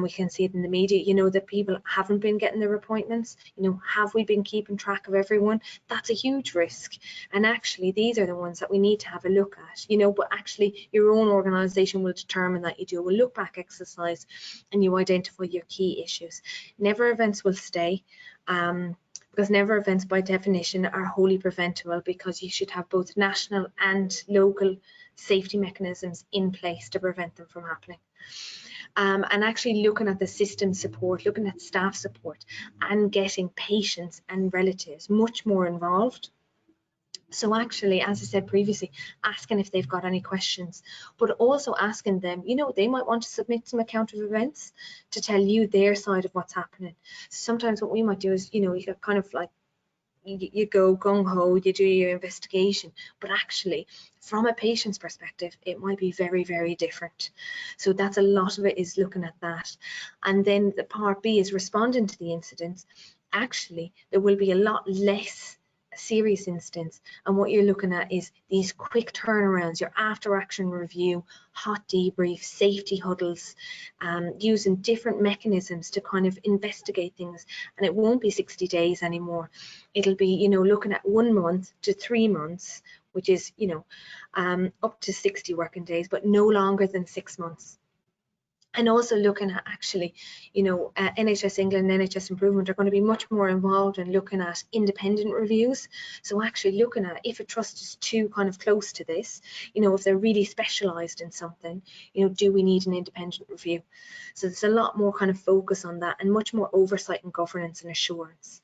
We can see it in the media, you know, that people haven't been getting their appointments. You know, have we been keeping track of everyone? That's a huge risk. And actually these are the ones that we need to have a look at, you know, but actually your own organization will determine that. You do a look back exercise and you identify your key issues. Never events will stay, because never events by definition are wholly preventable, because you should have both national and local safety mechanisms in place to prevent them from happening. And actually looking at the system support, looking at staff support, and getting patients and relatives much more involved. So actually, as I said previously, asking if they've got any questions, but also asking them, you know, they might want to submit some account of events to tell you their side of what's happening. Sometimes what we might do is, you know, you kind of like, you go gung-ho, you do your investigation, but actually from a patient's perspective it might be very, very different. So that's a lot of it, is looking at that. And then the part B is responding to the incidents. Actually there will be a lot less serious incidents, and what you're looking at is these quick turnarounds, your after action review, hot debrief, safety huddles, using different mechanisms to kind of investigate things. And it won't be 60 days anymore. It'll be, you know, looking at 1 month to 3 months, which is, you know, up to 60 working days, but no longer than 6 months. And also looking at actually, you know, NHS England and NHS Improvement are going to be much more involved in looking at independent reviews. So actually looking at if a trust is too kind of close to this, you know, if they're really specialised in something, you know, do we need an independent review? So there's a lot more kind of focus on that, and much more oversight and governance and assurance.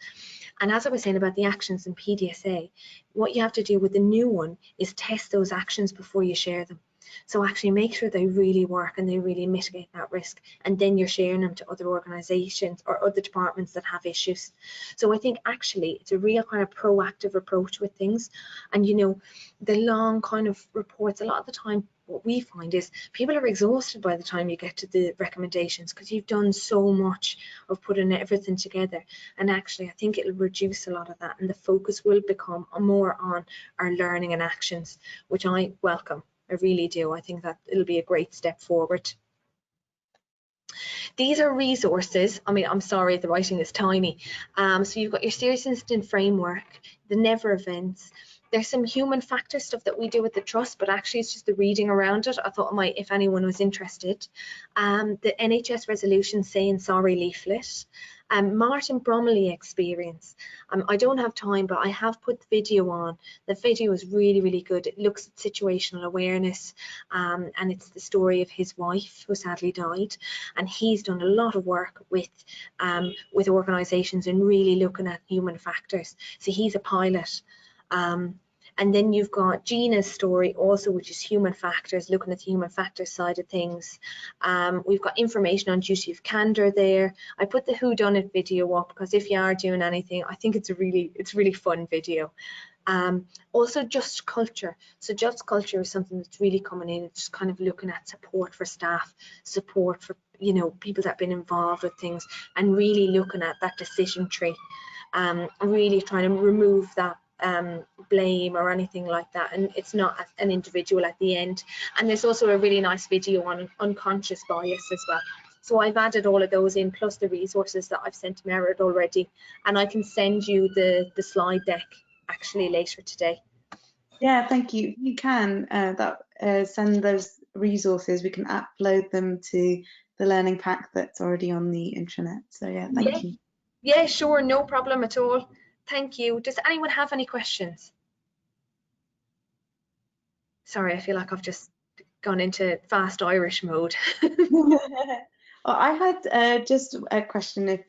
And as I was saying about the actions in PDSA, what you have to do with the new one is test those actions before you share them. So actually make sure they really work and they really mitigate that risk, and then you're sharing them to other organisations or other departments that have issues. So I think actually it's a real kind of proactive approach with things. And you know, the long kind of reports, a lot of the time what we find is people are exhausted by the time you get to the recommendations, because you've done so much of putting everything together. And actually I think it'll reduce a lot of that, and the focus will become more on our learning and actions, which I welcome. I really do. I think that it'll be a great step forward. These are resources. I mean, I'm sorry, the writing is tiny. So you've got your serious incident framework, the never events. There's some human factor stuff that we do with the trust, but actually it's just the reading around it. I thought I might, if anyone was interested. The NHS resolution saying sorry leaflet. Martin Bromley experience. I don't have time, but I have put the video on. The video is really, really good. It looks at situational awareness, and it's the story of his wife who sadly died. And he's done a lot of work with organisations and really looking at human factors. So he's a pilot. And then you've got Gina's story also, which is human factors, looking at the human factors side of things. We've got information on duty of candour there. I put the whodunit video up because if you are doing anything, I think it's a really fun video. Also just culture. So just culture is something that's really coming in. It's just kind of looking at support for staff, support for, you know, people that have been involved with things, and really looking at that decision tree. Really trying to remove that blame or anything like that, and it's not an individual at the end. And there's also a really nice video on unconscious bias as well. So I've added all of those in, plus the resources that I've sent to Merit already, and I can send you the slide deck actually later today. Yeah, thank you. You can send those resources. We can upload them to the learning pack that's already on the intranet. So yeah, thank you. Yeah, sure, no problem at all. Thank you. Does anyone have any questions? Sorry, I feel like I've just gone into fast Irish mode. Well, I had just a question, if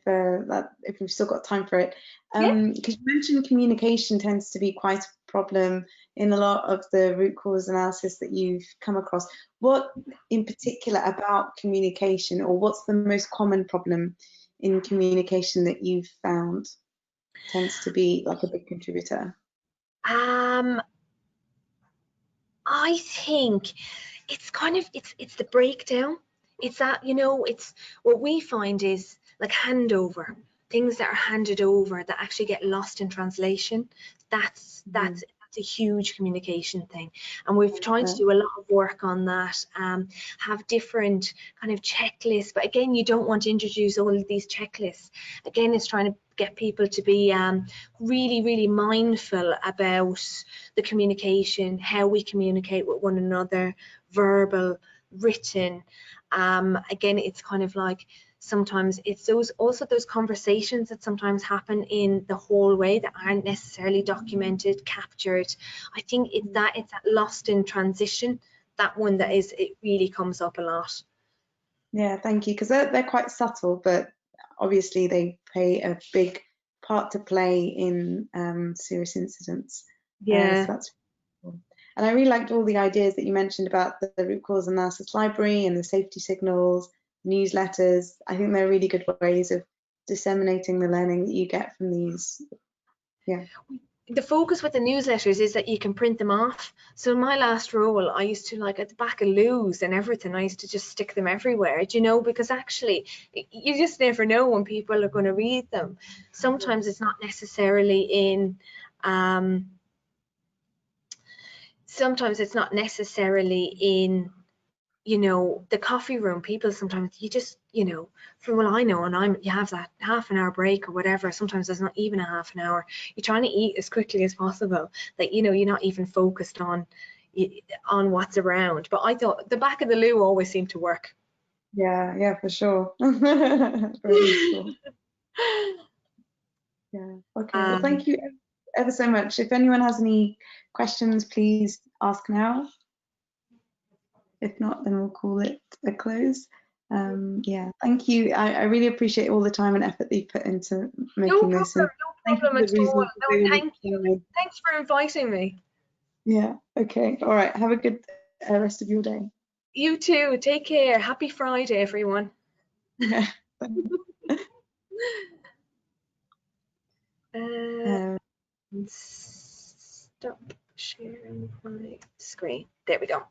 we've still got time for it. Because you mentioned communication tends to be quite a problem in a lot of the root cause analysis that you've come across. What in particular about communication, or what's the most common problem in communication that you've found tends to be like a big contributor? I think it's kind of it's the breakdown. it's that, you know, it's what we find is like handover, things that are handed over that actually get lost in translation. That's a huge communication thing, and we've tried to do a lot of work on that. Have different kind of checklists, but again, you don't want to introduce all of these checklists. Again, it's trying to get people to be really mindful about the communication, how we communicate with one another, verbal, written. Again, it's kind of like sometimes it's those conversations that sometimes happen in the hallway that aren't necessarily documented, captured. I think it's that lost in transition, that one that is, it really comes up a lot. Yeah, thank you, because they're quite subtle, but obviously they play a big part to play in serious incidents. Yeah. So that's cool. And I really liked all the ideas that you mentioned about the root cause analysis library and the safety signals, newsletters. I think they're really good ways of disseminating the learning that you get from these. Yeah. The focus with the newsletters is that you can print them off. So in my last role, I used to, like, at the back of loos and everything, I used to just stick them everywhere, you know, because actually you just never know when people are going to read them. Sometimes it's not necessarily in you know, the coffee room. People sometimes, you just, you know, from what I know, and you have that half an hour break or whatever, sometimes there's not even a half an hour, you're trying to eat as quickly as possible, that, you know, you're not even focused on what's around. But I thought the back of the loo always seemed to work. Yeah, for sure. Very useful. Yeah, okay, well, thank you ever so much. If anyone has any questions, please ask now. If not, then we'll call it a close. Yeah, thank you. I really appreciate all the time and effort that you put into making this. No problem at all. No, thank you. Thanks for inviting me. Yeah, okay. All right. Have a good rest of your day. You too. Take care. Happy Friday, everyone. Yeah. Stop sharing my screen. There we go.